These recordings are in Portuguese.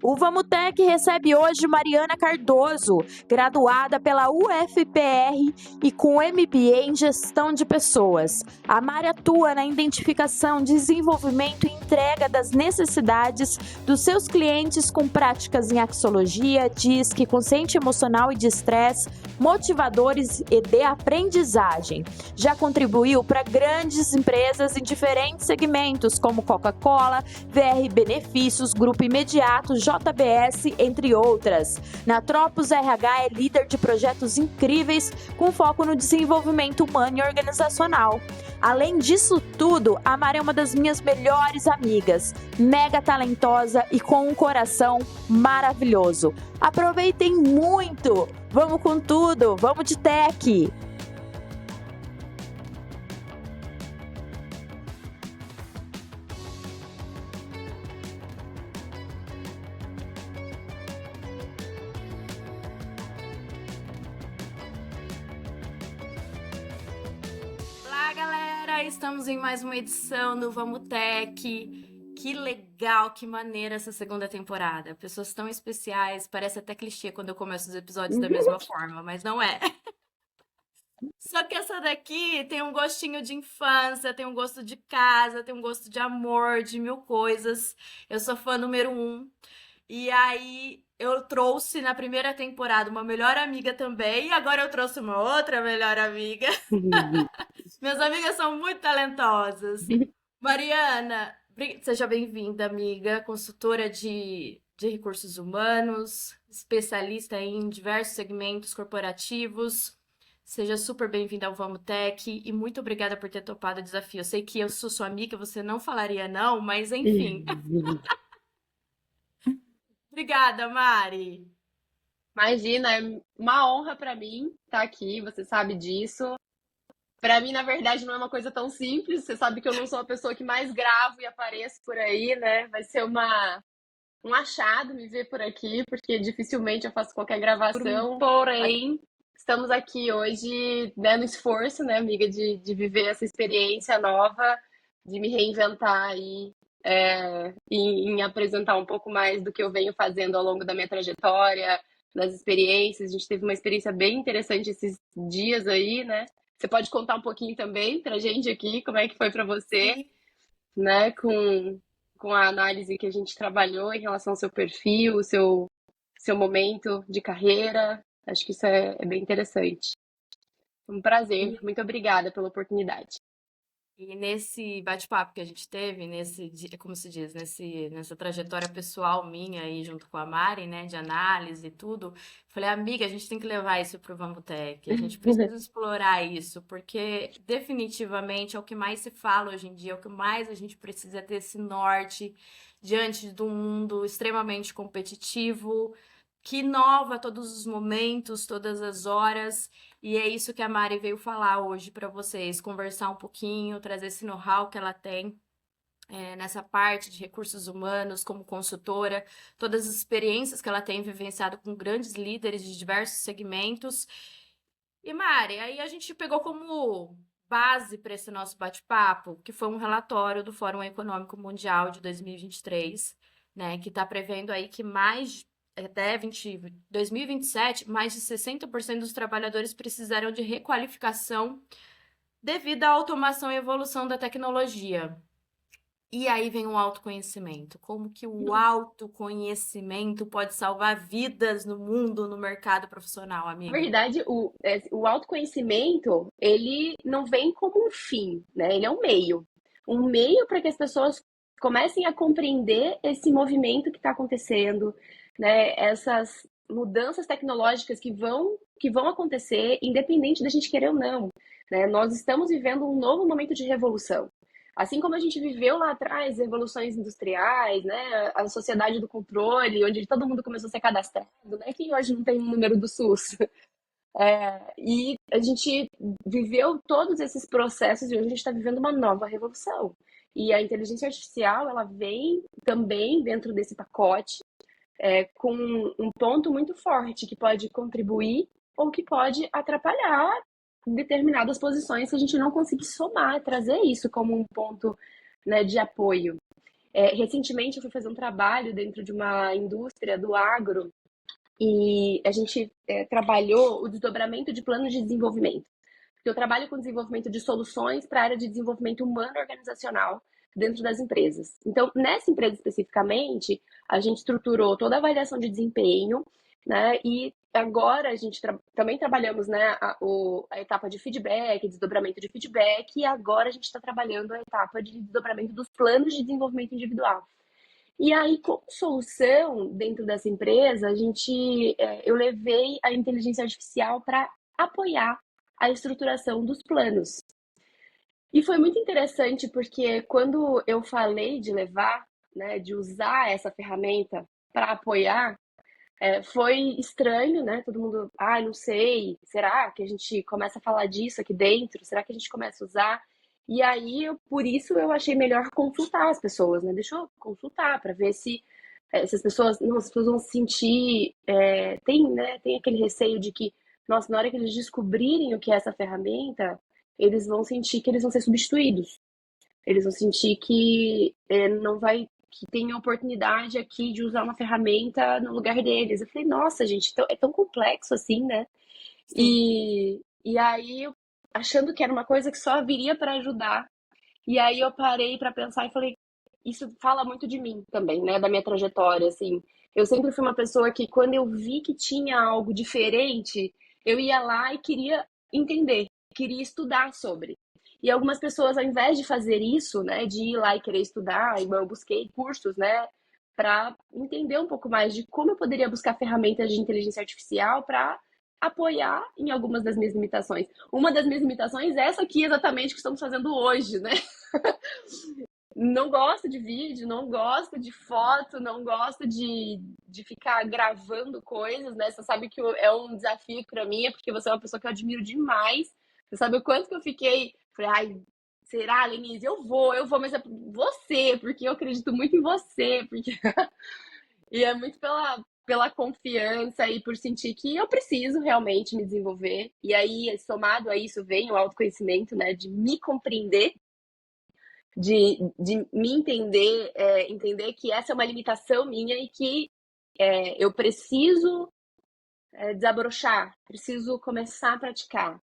O Vamutec recebe hoje Mariana Cardoso, graduada pela UFPR e com MBA em Gestão de Pessoas. A Mari atua na identificação, desenvolvimento e entrega das necessidades dos seus clientes com práticas em Axiologia, DISC, consciente emocional e de estresse, motivadores e de aprendizagem. Já contribuiu para grandes empresas em diferentes segmentos, como Coca-Cola, VR Benefícios, Grupo Imediato, JBS, entre outras. Na Tropos RH é líder de projetos incríveis com foco no desenvolvimento humano e organizacional. Além disso tudo, a Mari é uma das minhas melhores amigas, mega talentosa e com um coração maravilhoso. Aproveitem muito! Vamos com tudo! Vamos de tech! Olá, galera! Estamos em mais uma edição do Vamutec. Que legal, que maneira essa segunda temporada. Pessoas tão especiais, parece até clichê quando eu começo os episódios da mesma forma, mas não é. Só que essa daqui tem um gostinho de infância, tem um gosto de casa, tem um gosto de amor, de mil coisas. Eu sou fã número 1. E aí eu trouxe na primeira temporada uma melhor amiga também, e agora eu trouxe uma outra melhor amiga. Minhas amigas são muito talentosas. Mariana, seja bem-vinda, amiga, consultora de recursos humanos, especialista em diversos segmentos corporativos. Seja super bem-vinda ao Vamutec e muito obrigada por ter topado o desafio. Eu sei que eu sou sua amiga, você não falaria não, mas enfim. Obrigada, Mari. Imagina, é uma honra para mim estar aqui, você sabe disso. Para mim, na verdade, não é uma coisa tão simples. Você sabe que eu não sou a pessoa que mais gravo e apareço por aí, né? Vai ser um achado me ver por aqui, porque dificilmente eu faço qualquer gravação. Porém, estamos aqui hoje, né, no esforço, né, amiga, de viver essa experiência nova, de me reinventar aí, em apresentar um pouco mais do que eu venho fazendo ao longo da minha trajetória, das experiências. A gente teve uma experiência bem interessante esses dias aí, né? Você pode contar um pouquinho também pra gente aqui, como é que foi para você, né, com a análise que a gente trabalhou em relação ao seu perfil, o seu momento de carreira. Acho que isso é bem interessante. Um prazer. Muito obrigada pela oportunidade. E nesse bate-papo que a gente teve, como se diz, nessa trajetória pessoal minha aí junto com a Mari, né, de análise e tudo, falei, amiga, a gente tem que levar isso pro Vamutec, a gente precisa explorar isso, porque definitivamente é o que mais se fala hoje em dia, é o que mais a gente precisa ter esse norte diante de um mundo extremamente competitivo, que inova todos os momentos, todas as horas, e é isso que a Mari veio falar hoje para vocês, conversar um pouquinho, trazer esse know-how que ela tem nessa parte de recursos humanos como consultora, todas as experiências que ela tem vivenciado com grandes líderes de diversos segmentos. E Mari, aí a gente pegou como base para esse nosso bate-papo, que foi um relatório do Fórum Econômico Mundial de 2023, né, que está prevendo aí que até 2027, mais de 60% dos trabalhadores precisarão de requalificação devido à automação e evolução da tecnologia. E aí vem o autoconhecimento. Como que o autoconhecimento pode salvar vidas no mundo, no mercado profissional, amiga? Na verdade, o autoconhecimento, ele não vem como um fim, né? Ele é um meio. Um meio para que as pessoas comecem a compreender esse movimento que está acontecendo, né? Essas mudanças tecnológicas que vão acontecer, independente da gente querer ou não, né? Nós estamos vivendo um novo momento de revolução. Assim como a gente viveu lá atrás revoluções industriais, né? A sociedade do controle, onde todo mundo começou a ser cadastrado, né? Quem hoje não tem um número do SUS? E a gente viveu todos esses processos e hoje a gente está vivendo uma nova revolução. E a inteligência artificial, ela vem também dentro desse pacote, com um ponto muito forte que pode contribuir ou que pode atrapalhar determinadas posições se a gente não conseguir somar, trazer isso como um ponto, né, de apoio. Recentemente eu fui fazer um trabalho dentro de uma indústria do agro e a gente trabalhou o desdobramento de planos de desenvolvimento. Porque eu trabalho com desenvolvimento de soluções para a área de desenvolvimento humano organizacional dentro das empresas. Então, nessa empresa especificamente, a gente estruturou toda a avaliação de desempenho, né? E agora a gente também trabalhamos, né, a etapa de feedback, desdobramento de feedback, e agora a gente está trabalhando a etapa de desdobramento dos planos de desenvolvimento individual. E aí, como solução dentro dessa empresa, eu levei a inteligência artificial para apoiar a estruturação dos planos. E foi muito interessante porque quando eu falei de levar, né, de usar essa ferramenta para apoiar, foi estranho, né? Todo mundo, não sei, será que a gente começa a falar disso aqui dentro? Será que a gente começa a usar? E aí, por isso eu achei melhor consultar as pessoas, né? Deixa eu consultar para ver se as pessoas, não, as pessoas vão se sentir, tem aquele receio de que, nossa, na hora que eles descobrirem o que é essa ferramenta, eles vão sentir que eles vão ser substituídos. Eles vão sentir que não vai, que tem a oportunidade aqui de usar uma ferramenta no lugar deles. Eu falei, nossa, gente, é tão complexo assim, né? Sim. E aí, achando que era uma coisa que só viria para ajudar. E aí eu parei para pensar e falei, isso fala muito de mim também, né? Da minha trajetória, assim. Eu sempre fui uma pessoa que, quando eu vi que tinha algo diferente, eu ia lá e queria entender, queria estudar sobre. E algumas pessoas, ao invés de fazer isso, né, de ir lá e querer estudar, eu busquei cursos, né, para entender um pouco mais de como eu poderia buscar ferramentas de inteligência artificial para apoiar em algumas das minhas limitações. Uma das minhas limitações é essa aqui exatamente que estamos fazendo hoje, né? Não gosto de vídeo, não gosto de foto, não gosto de ficar gravando coisas, né? Você sabe que é um desafio para mim, porque você é uma pessoa que eu admiro demais. Você sabe o quanto que eu fiquei. Falei, ai, será, Lenise? Eu vou, mas é você, porque eu acredito muito em você, porque e é muito pela confiança e por sentir que eu preciso realmente me desenvolver. E aí, somado a isso, vem o autoconhecimento, né? De me compreender, de me entender, entender que essa é uma limitação minha e que eu preciso desabrochar, preciso começar a praticar.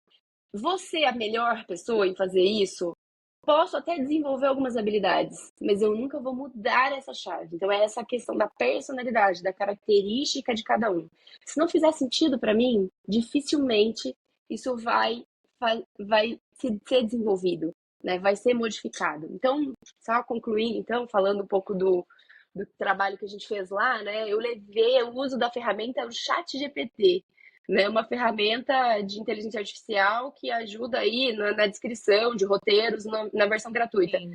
Você é a melhor pessoa em fazer isso? Posso até desenvolver algumas habilidades, mas eu nunca vou mudar essa chave. Então, é essa questão da personalidade, da característica de cada um. Se não fizer sentido para mim, dificilmente isso vai ser desenvolvido, né? Vai ser modificado. Então, só concluindo, então, falando um pouco do trabalho que a gente fez lá, né? Eu levei o uso da ferramenta, o ChatGPT, né, uma ferramenta de inteligência artificial que ajuda aí na descrição de roteiros na versão gratuita. Sim.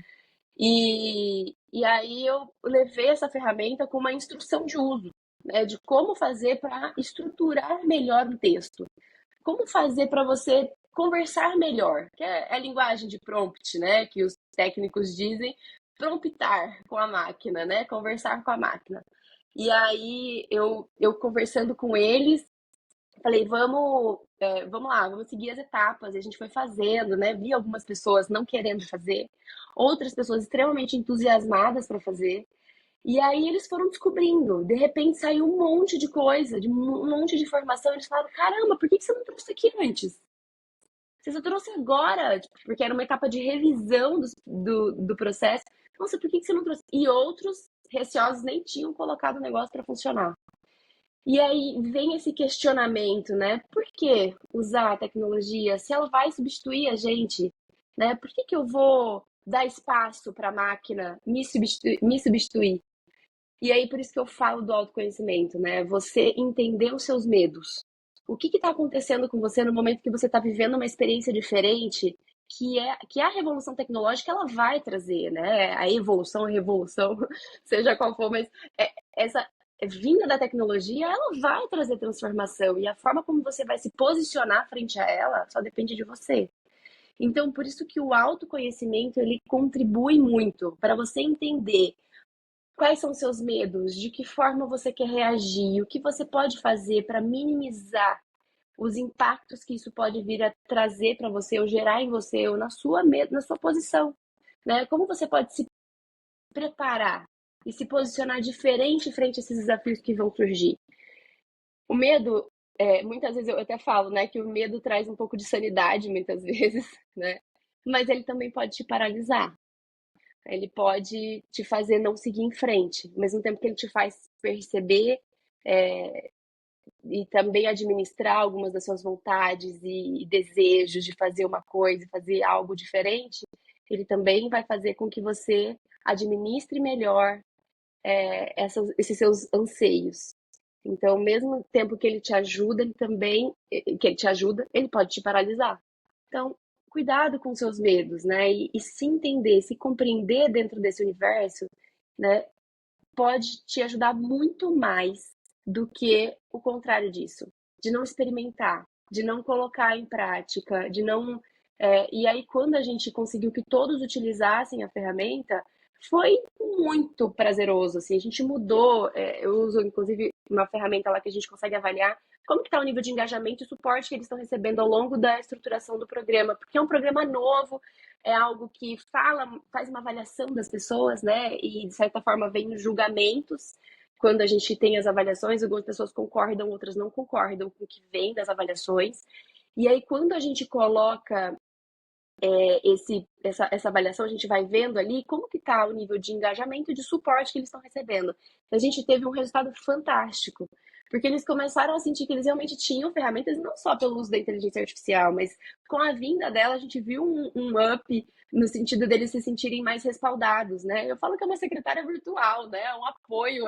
E aí eu levei essa ferramenta com uma instrução de uso, né, de como fazer para estruturar melhor o texto. Como fazer para você conversar melhor, que é a linguagem de prompt, né, que os técnicos dizem, promptar com a máquina, né, conversar com a máquina. E aí eu conversando com eles, falei, vamos lá, vamos seguir as etapas. E a gente foi fazendo, né? Vi algumas pessoas não querendo fazer, outras pessoas extremamente entusiasmadas para fazer. E aí eles foram descobrindo. De repente saiu um monte de coisa, um monte de informação. Eles falaram, caramba, por que você não trouxe aqui antes? Você só trouxe agora, tipo, porque era uma etapa de revisão do processo. Nossa, por que você não trouxe? E outros receosos nem tinham colocado o negócio para funcionar. E aí vem esse questionamento, né? Por que usar a tecnologia se ela vai substituir a gente, né? Por que eu vou dar espaço para a máquina me substituir? E aí por isso que eu falo do autoconhecimento, né? Você entender os seus medos. O que está acontecendo com você no momento que você está vivendo uma experiência diferente, que a revolução tecnológica ela vai trazer, né? A evolução, a revolução, seja qual for, mas essa vinda da tecnologia, ela vai trazer transformação e a forma como você vai se posicionar frente a ela só depende de você. Então, por isso que o autoconhecimento ele contribui muito para você entender quais são os seus medos, de que forma você quer reagir, o que você pode fazer para minimizar os impactos que isso pode vir a trazer para você ou gerar em você ou na sua posição, né? Como você pode se preparar e se posicionar diferente frente a esses desafios que vão surgir. O medo, muitas vezes eu até falo, né, que o medo traz um pouco de sanidade, muitas vezes, né? Mas ele também pode te paralisar. Ele pode te fazer não seguir em frente, ao mesmo tempo que ele te faz perceber e também administrar algumas das suas vontades e desejos de fazer uma coisa, fazer algo diferente, ele também vai fazer com que você administre melhor esses seus anseios. Então, ao mesmo tempo que ele te ajuda, ele pode te paralisar. Então, cuidado com seus medos, né? E se entender, se compreender dentro desse universo, né? Pode te ajudar muito mais do que o contrário disso, de não experimentar, de não colocar em prática, de não. E aí, quando a gente conseguiu que todos utilizassem a ferramenta, foi muito prazeroso, assim, a gente mudou, eu uso, inclusive, uma ferramenta lá que a gente consegue avaliar como que está o nível de engajamento e suporte que eles estão recebendo ao longo da estruturação do programa, porque é um programa novo, é algo que faz uma avaliação das pessoas, né? E de certa forma vem os julgamentos quando a gente tem as avaliações, algumas pessoas concordam, outras não concordam com o que vem das avaliações. E aí, quando a gente coloca essa avaliação, a gente vai vendo ali como que está o nível de engajamento e de suporte que eles estão recebendo. A gente teve um resultado fantástico, porque eles começaram a sentir que eles realmente tinham ferramentas, não só pelo uso da inteligência artificial, mas com a vinda dela, a gente viu um up no sentido deles se sentirem mais respaldados, né? Eu falo que é uma secretária virtual, né? Um apoio,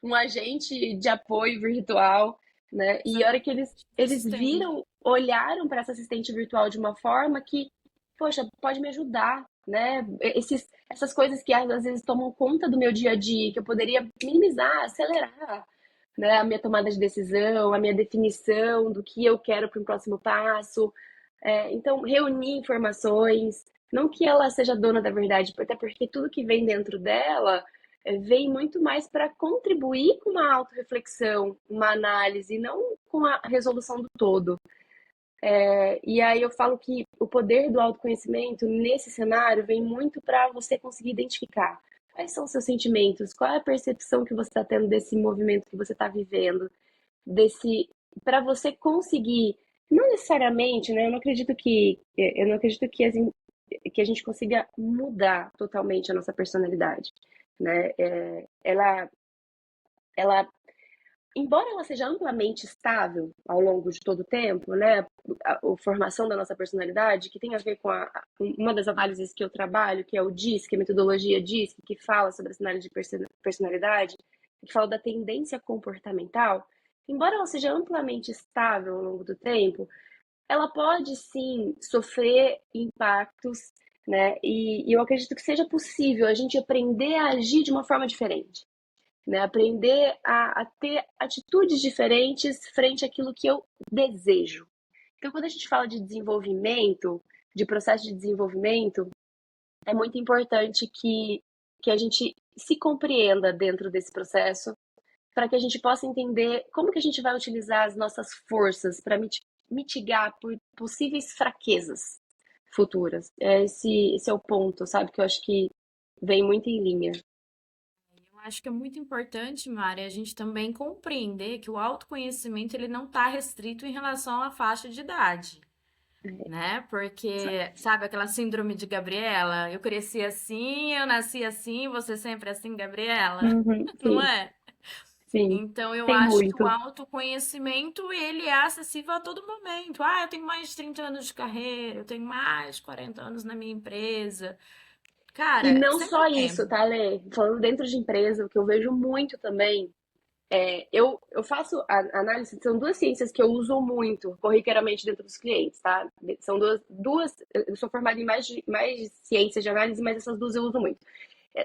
um agente de apoio virtual, né? E a hora que eles viram, olharam para essa assistente virtual de uma forma que, poxa, pode me ajudar, né? Essas coisas que às vezes tomam conta do meu dia a dia, que eu poderia minimizar, acelerar, né? A minha tomada de decisão, a minha definição do que eu quero para o próximo passo. Então, reunir informações, não que ela seja dona da verdade, até porque tudo que vem dentro dela vem muito mais para contribuir com uma autorreflexão, uma análise, não com a resolução do todo. E aí eu falo que o poder do autoconhecimento nesse cenário vem muito para você conseguir identificar quais são os seus sentimentos, qual é a percepção que você está tendo desse movimento que você está vivendo, para você conseguir, não necessariamente, né? Eu não acredito que a gente consiga mudar totalmente a nossa personalidade, né? Ela embora ela seja amplamente estável ao longo de todo o tempo, né, a formação da nossa personalidade, que tem a ver com uma das análises que eu trabalho, que é o DISC, a metodologia DISC, que fala sobre a análise de personalidade, que fala da tendência comportamental, embora ela seja amplamente estável ao longo do tempo, ela pode sim sofrer impactos, né, e eu acredito que seja possível a gente aprender a agir de uma forma diferente. Né? Aprender a ter atitudes diferentes frente àquilo que eu desejo. Então, quando a gente fala de desenvolvimento, de processo de desenvolvimento, é muito importante que a gente se compreenda dentro desse processo, para que a gente possa entender como que a gente vai utilizar as nossas forças para mitigar por possíveis fraquezas futuras. Esse é o ponto, sabe? Que eu acho que vem muito em linha. Acho que é muito importante, Mari, a gente também compreender que o autoconhecimento ele não está restrito em relação à faixa de idade, né? Porque, sabe, aquela síndrome de Gabriela, eu cresci assim, eu nasci assim, você sempre assim, Gabriela, não Sim, é? sim, Então, eu tem acho que o muito. autoconhecimento, ele é acessível a todo momento. Ah, eu tenho mais de 30 anos de carreira, eu tenho mais de 40 anos na minha empresa. E Cara, não sempre só tem. isso, tá, Lê? Falando dentro de empresa, o que eu vejo muito também, eu faço análise, são duas ciências que eu uso muito, corriqueiramente dentro dos clientes, tá? São duas eu sou formada em mais ciências de análise, mas essas duas eu uso muito.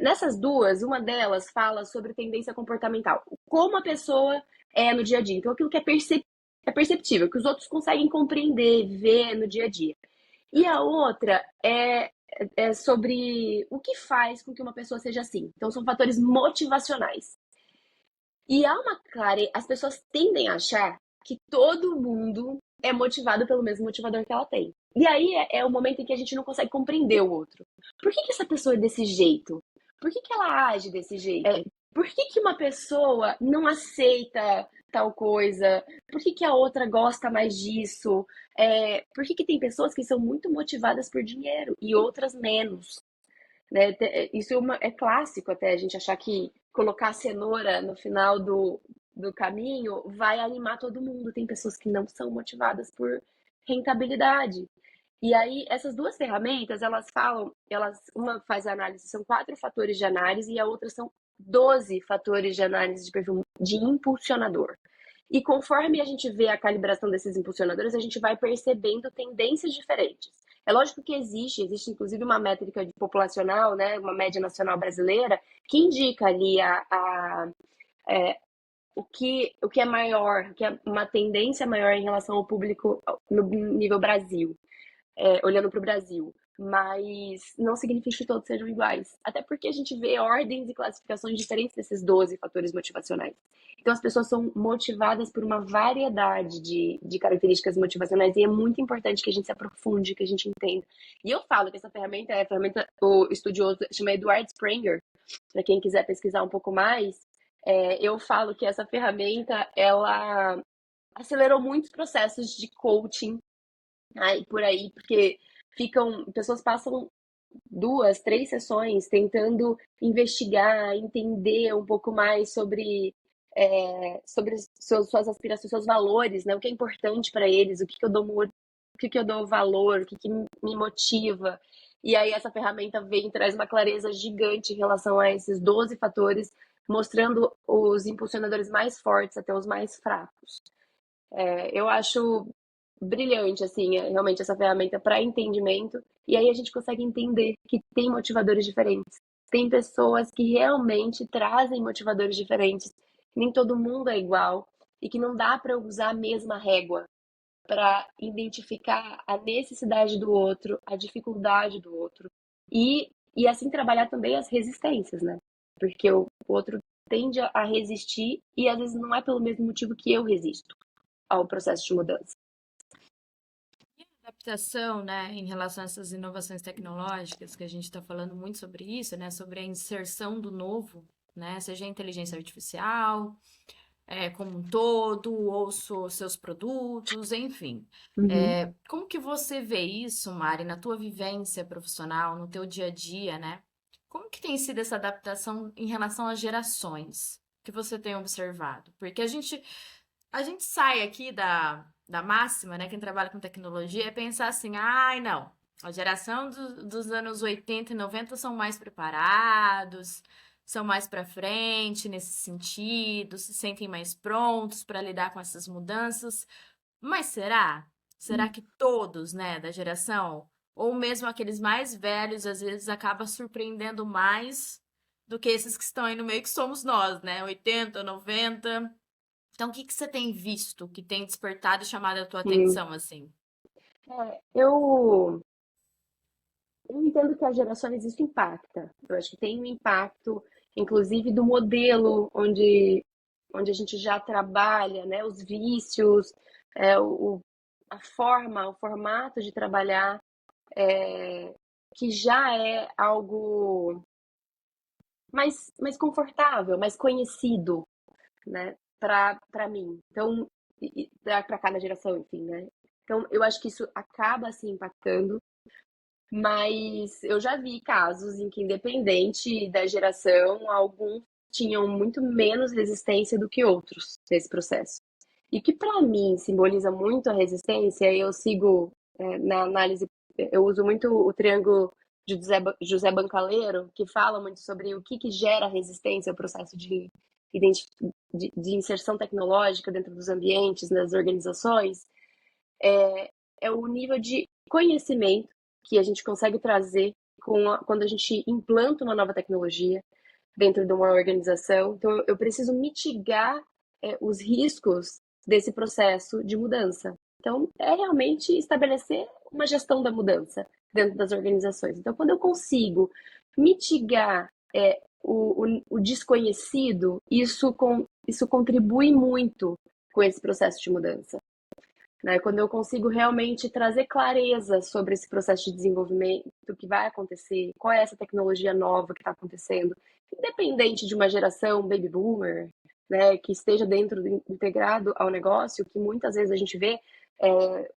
Nessas duas, uma delas fala sobre tendência comportamental, como a pessoa é no dia a dia. Então, aquilo que é perceptível, que os outros conseguem compreender, ver no dia a dia. E a outra é sobre o que faz com que uma pessoa seja assim. Então, são fatores motivacionais. E há uma clara. As pessoas tendem a achar que todo mundo é motivado pelo mesmo motivador que ela tem. E aí é o momento em que a gente não consegue compreender o outro. Por que essa pessoa é desse jeito? por que que ela age desse jeito? Por que que uma pessoa não aceita tal coisa? Por que que a outra gosta mais disso? Por que que tem pessoas que são muito motivadas por dinheiro e outras menos? Né? Isso é clássico até, a gente achar que colocar a cenoura no final do caminho vai animar todo mundo. Tem pessoas que não são motivadas por rentabilidade. E aí, essas duas ferramentas, uma faz a análise, são 4 fatores de análise, e a outra são 12 fatores de análise de perfil de impulsionador. E conforme a gente vê a calibração desses impulsionadores, a gente vai percebendo tendências diferentes. É lógico que existe inclusive uma métrica populacional, né, uma média nacional brasileira, que indica ali o que é maior, que é uma tendência maior em relação ao público no nível Brasil, olhando para o Brasil. Mas não significa que todos sejam iguais. Até porque a gente vê ordens e classificações diferentes desses 12 fatores motivacionais. Então, as pessoas são motivadas por uma variedade de características motivacionais, e é muito importante que a gente se aprofunde, que a gente entenda. E eu falo que essa ferramenta é a ferramenta, o estudioso chama Edward Springer, para quem quiser pesquisar um pouco mais, eu falo que essa ferramenta, ela acelerou muitos processos de coaching por aí, porque pessoas passam 2, 3 sessões tentando investigar, entender um pouco mais sobre suas aspirações, seus valores, né? O que é importante para eles, o que que eu dou valor, o que me motiva. E aí essa ferramenta vem e traz uma clareza gigante em relação a esses 12 fatores, mostrando os impulsionadores mais fortes até os mais fracos. Eu acho brilhante, assim, realmente essa ferramenta para entendimento. E aí a gente consegue entender que tem motivadores diferentes. Tem pessoas que realmente trazem motivadores diferentes. Nem todo mundo é igual. E que não dá para usar a mesma régua para identificar a necessidade do outro, a dificuldade do outro. E assim trabalhar também as resistências, né? Porque o outro tende a resistir e às vezes não é pelo mesmo motivo que eu resisto ao processo de mudança. Adaptação, né, em relação a essas inovações tecnológicas, que a gente está falando muito sobre isso, né, sobre a inserção do novo, né, seja a inteligência artificial, como um todo, ou seus produtos, enfim. Como que você vê isso, Mari, na tua vivência profissional, no teu dia a dia, né? Como que tem sido essa adaptação em relação às gerações que você tem observado? Porque a gente sai aqui da máxima, né? Quem trabalha com tecnologia é pensar assim, ai, não, a geração dos anos 80 e 90 são mais preparados, são mais para frente nesse sentido, se sentem mais prontos para lidar com essas mudanças. Mas será? Será que todos, né, da geração, ou mesmo aqueles mais velhos, às vezes acaba surpreendendo mais do que esses que estão aí no meio, que somos nós, né? 80, 90. Então, o que você tem visto que tem despertado e chamado a tua atenção, assim? Eu entendo que as gerações isso impacta. Eu acho que tem um impacto, inclusive, do modelo onde a gente já trabalha, né? Os vícios, a forma, o formato de trabalhar, que já é algo mais confortável, mais conhecido, né? Para mim. Então, para cada geração, enfim, né? Então, eu acho que isso acaba se impactando, mas eu já vi casos em que, independente da geração, alguns tinham muito menos resistência do que outros nesse processo. E que, para mim, simboliza muito a resistência, eu sigo na análise, eu uso muito o triângulo de José Bancaleiro, que fala muito sobre o que gera resistência ao processo de inserção tecnológica dentro dos ambientes, nas organizações, é o nível de conhecimento que a gente consegue trazer quando a gente implanta uma nova tecnologia dentro de uma organização. Então, eu preciso mitigar os riscos desse processo de mudança. Então, é realmente estabelecer uma gestão da mudança dentro das organizações. Então, quando eu consigo mitigar o desconhecido, isso contribui muito com esse processo de mudança. né? Quando eu consigo realmente trazer clareza sobre esse processo de desenvolvimento que vai acontecer, qual é essa tecnologia nova que está acontecendo, independente de uma geração baby boomer, né, que esteja integrado ao negócio, que muitas vezes a gente vê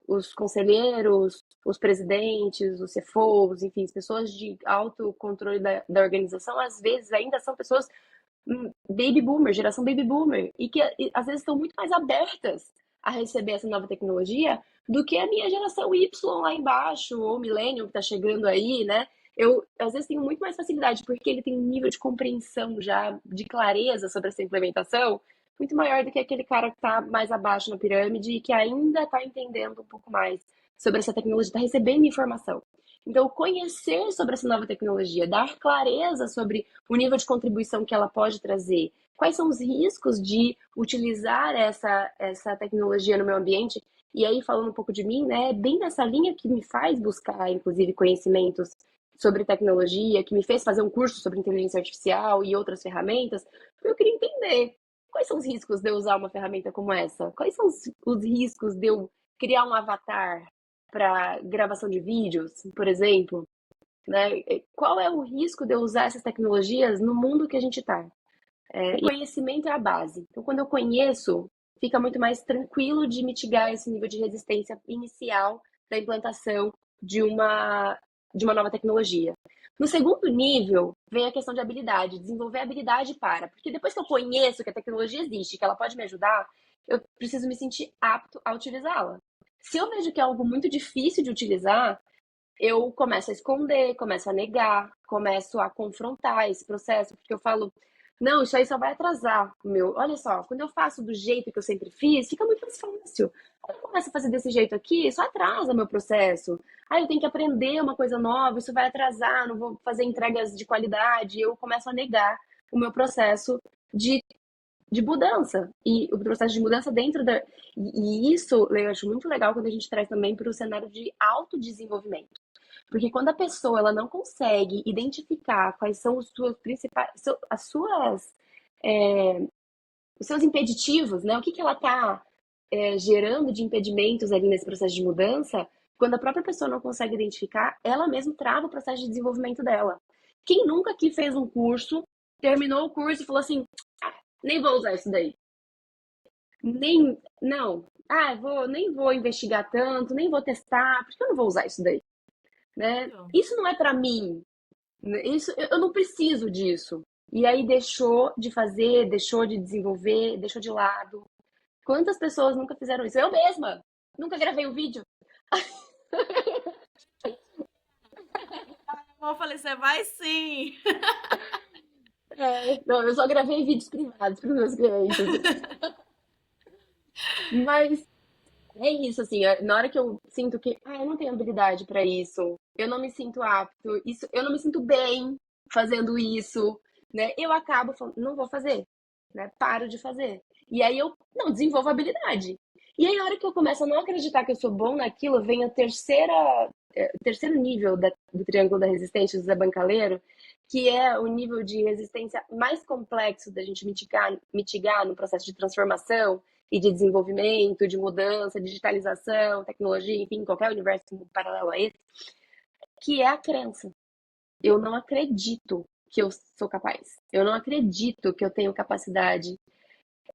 os conselheiros, os presidentes, os CFOs, enfim, as pessoas de alto controle da organização, às vezes ainda são pessoas baby boomer, geração baby boomer, e que às vezes estão muito mais abertas a receber essa nova tecnologia do que a minha geração Y lá embaixo, ou millennium que está chegando aí, né? Eu, às vezes, tenho muito mais facilidade, porque ele tem um nível de compreensão já, de clareza sobre essa implementação, muito maior do que aquele cara que está mais abaixo na pirâmide e que ainda está entendendo um pouco mais sobre essa tecnologia, está recebendo informação. Então, conhecer sobre essa nova tecnologia, dar clareza sobre o nível de contribuição que ela pode trazer, quais são os riscos de utilizar essa tecnologia no meu ambiente. E aí, falando um pouco de mim, né, bem nessa linha que me faz buscar, inclusive, conhecimentos sobre tecnologia, que me fez fazer um curso sobre inteligência artificial e outras ferramentas, porque eu queria entender quais são os riscos de eu usar uma ferramenta como essa, quais são os riscos de eu criar um avatar para gravação de vídeos, por exemplo, né? Qual é o risco de eu usar essas tecnologias no mundo que a gente está? O conhecimento é a base. Então, quando eu conheço, fica muito mais tranquilo de mitigar esse nível de resistência inicial da implantação de uma nova tecnologia. No segundo nível, vem a questão de habilidade, desenvolver habilidade para. Porque depois que eu conheço que a tecnologia existe, que ela pode me ajudar, eu preciso me sentir apto a utilizá-la. Se eu vejo que é algo muito difícil de utilizar, eu começo a esconder, começo a negar, começo a confrontar esse processo, porque eu falo, não, isso aí só vai atrasar o meu. Olha só, quando eu faço do jeito que eu sempre fiz, fica muito mais fácil. Quando eu começo a fazer desse jeito aqui, isso atrasa o meu processo. Ah, eu tenho que aprender uma coisa nova, isso vai atrasar, não vou fazer entregas de qualidade. Eu começo a negar o meu processo de mudança. E o processo de mudança dentro da. E isso eu acho muito legal quando a gente traz também para o cenário de autodesenvolvimento. Porque quando a pessoa ela não consegue identificar quais são os suas principais, as suas, os seus impeditivos, né? O que ela está gerando de impedimentos ali nesse processo de mudança, quando a própria pessoa não consegue identificar, ela mesma trava o processo de desenvolvimento dela. Quem nunca aqui fez um curso, terminou o curso e falou assim, nem vou usar isso daí. Não. Nem vou investigar tanto, nem vou testar, porque eu não vou usar isso daí. Né? Isso não é para mim. Isso, eu não preciso disso. E aí deixou de fazer, deixou de desenvolver, deixou de lado. Quantas pessoas nunca fizeram isso? Eu mesma. Nunca gravei um vídeo. Eu falei, você vai sim. Não, eu só gravei vídeos privados para os meus clientes. Mas é isso, assim, na hora que eu sinto que eu não tenho habilidade para isso, eu não me sinto apto, eu não me sinto bem fazendo isso, né? Eu acabo falando, não vou fazer, né? Paro de fazer. E aí eu não desenvolvo habilidade. E aí, na hora que eu começo a não acreditar que eu sou bom naquilo, vem a terceiro nível do triângulo da resistência do Zé Bancaleiro, que é o nível de resistência mais complexo da gente mitigar no processo de transformação e de desenvolvimento, de mudança, digitalização, tecnologia, enfim, qualquer universo paralelo a esse, que é a crença. Eu não acredito que eu sou capaz. Eu não acredito que eu tenho capacidade.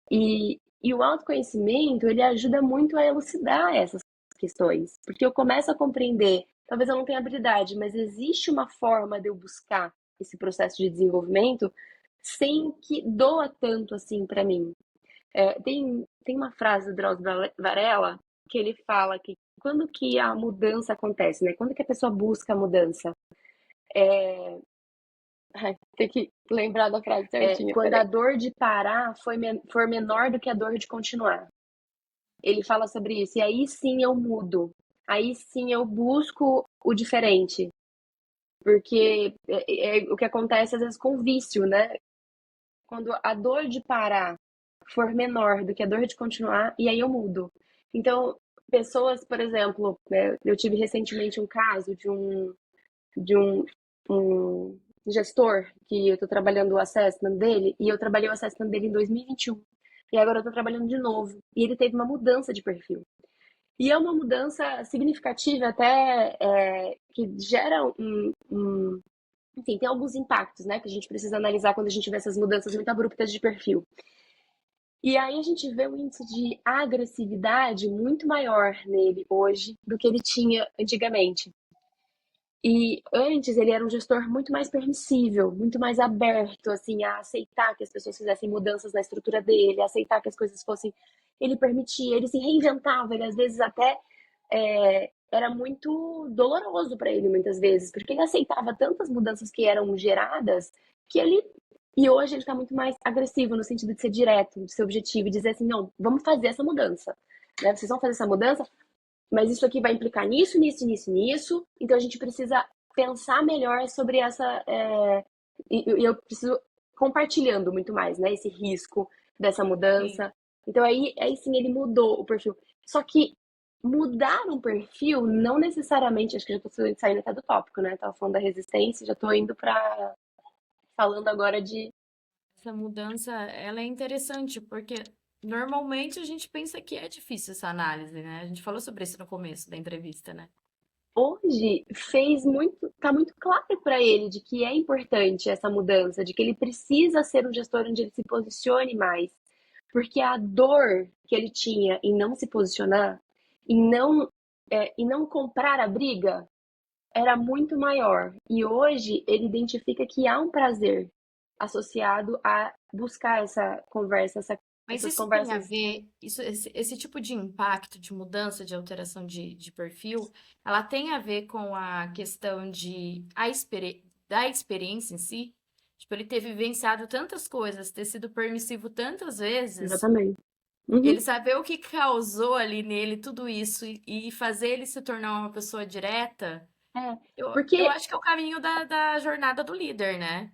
E o autoconhecimento, ele ajuda muito a elucidar essas questões, porque eu começo a compreender, talvez eu não tenha habilidade, mas existe uma forma de eu buscar esse processo de desenvolvimento sem que doa tanto assim para mim. Tem uma frase do Drauzio Varela que ele fala que quando que a mudança acontece, né? Quando que a pessoa busca a mudança? Tem que lembrar da frase certinha. Quando a dor de parar for menor do que a dor de continuar. Ele fala sobre isso. E aí sim eu mudo. Aí sim eu busco o diferente. Porque é o que acontece às vezes com o vício, né? Quando a dor de parar for menor do que a dor de continuar, e aí eu mudo. Então, pessoas, por exemplo, né, eu tive recentemente um caso de um gestor que eu estou trabalhando o assessment dele, e eu trabalhei o assessment dele em 2021. E agora eu estou trabalhando de novo. E ele teve uma mudança de perfil. E é uma mudança significativa até que gera enfim, tem alguns impactos, né, que a gente precisa analisar quando a gente vê essas mudanças muito abruptas de perfil. E aí a gente vê um índice de agressividade muito maior nele hoje do que ele tinha antigamente. E antes ele era um gestor muito mais permissível, muito mais aberto, assim, a aceitar que as pessoas fizessem mudanças na estrutura dele, a aceitar que as coisas fossem. Ele permitia, ele se reinventava, ele às vezes até era muito doloroso para ele, muitas vezes, porque ele aceitava tantas mudanças que eram geradas que ele. E hoje ele está muito mais agressivo no sentido de ser direto, de ser objetivo, e dizer assim: não, vamos fazer essa mudança. Né? Vocês vão fazer essa mudança, mas isso aqui vai implicar nisso, nisso, nisso, nisso. Então a gente precisa pensar melhor sobre essa. E eu preciso compartilhando muito mais, né? Esse risco dessa Sim. mudança. Então aí sim ele mudou o perfil. Só que mudar um perfil não necessariamente, acho que já estou saindo até do tópico, né? Tava falando da resistência, já estou indo para falando agora de Essa mudança, ela é interessante, porque normalmente a gente pensa que é difícil essa análise, né? A gente falou sobre isso no começo da entrevista, né? hoje fez muito, tá muito claro para ele de que é importante essa mudança, de que ele precisa ser um gestor onde ele se posicione mais, porque a dor que ele tinha em não se posicionar, em não comprar a briga, era muito maior. E hoje ele identifica que há um prazer associado a buscar essa conversa, Mas essas isso tem a conversas. ver, esse tipo de impacto, de mudança, de alteração de perfil, ela tem a ver com a questão da experiência em si? Tipo, ele ter vivenciado tantas coisas, ter sido permissivo tantas vezes, Exatamente. ele Uhum. saber o que causou ali nele tudo isso e fazer ele se tornar uma pessoa direta, É, eu porque acho que é o caminho da jornada do líder, né?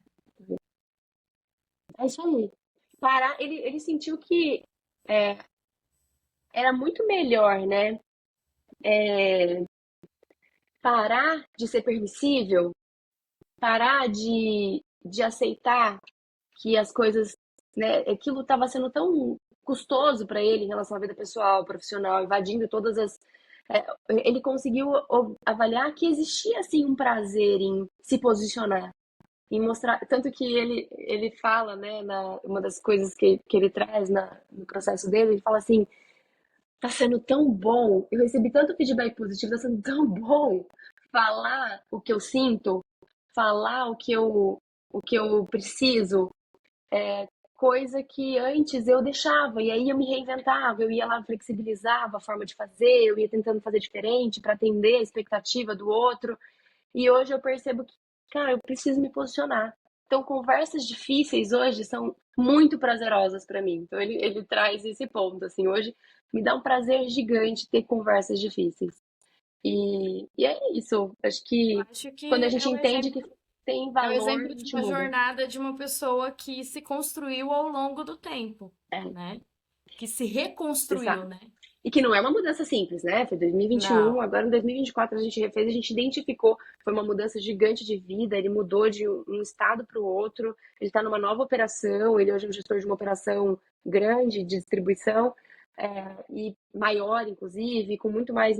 é isso aí. Parar, ele sentiu que é, era muito melhor, né? Parar de ser permissível, parar de aceitar que as coisas, né? Aquilo estava sendo tão custoso para ele em relação à vida pessoal, profissional, invadindo todas as. é, Ele conseguiu avaliar que existia assim um prazer em se posicionar, em mostrar. Tanto que ele fala, né? Uma das coisas que ele traz no processo dele, ele fala assim: tá sendo tão bom, eu recebi tanto feedback positivo, tá sendo tão bom falar o que eu sinto, falar o que eu preciso, coisa que antes eu deixava, e aí eu me reinventava, eu ia lá, flexibilizava a forma de fazer, eu ia tentando fazer diferente para atender a expectativa do outro, e hoje eu percebo que, cara, eu preciso me posicionar. Então, conversas difíceis hoje são muito prazerosas para mim. Então, ele traz esse ponto, assim, hoje me dá um prazer gigante ter conversas difíceis. E é isso. Acho Eu que acho quando a que gente entende que tem é o valor, a exemplo de gente uma muda. jornada de uma pessoa que se construiu ao longo do tempo, É, né? Que se reconstruiu, exato. né? E que não é uma mudança simples, né? Foi 2021, Não. agora em 2024 a gente refez, a gente identificou, foi uma mudança gigante de vida, ele mudou de um estado para o outro, ele está numa nova operação, ele hoje é um gestor de uma operação grande de distribuição, e maior, inclusive, com muito mais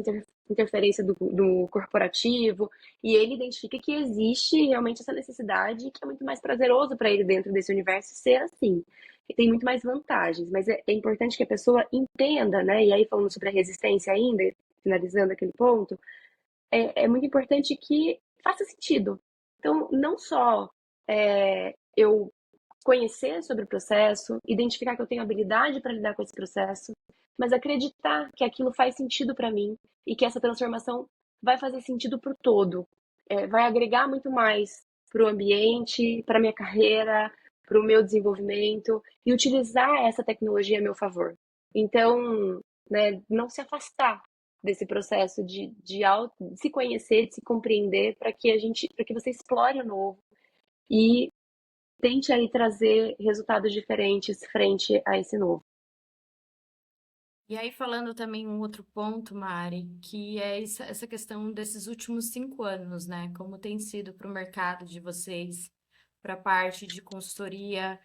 interferência do corporativo, e ele identifica que existe realmente essa necessidade, que é muito mais prazeroso para ele dentro desse universo ser assim que tem muito mais vantagens, mas é importante que a pessoa entenda, né? E aí, falando sobre a resistência ainda, finalizando aquele ponto, é muito importante que faça sentido. Então, não só eu conhecer sobre o processo, identificar que eu tenho habilidade para lidar com esse processo, mas acreditar que aquilo faz sentido para mim e que essa transformação vai fazer sentido para o todo, vai agregar muito mais para o ambiente, para minha carreira, para o meu desenvolvimento e utilizar essa tecnologia a meu favor. Então, né, não se afastar desse processo de se conhecer, de se compreender, para que você explore o novo e tente aí trazer resultados diferentes frente a esse novo. E aí, falando também um outro ponto, Mari, que é essa questão desses últimos 5 anos, né? Como tem sido para o mercado de vocês, para a parte de consultoria.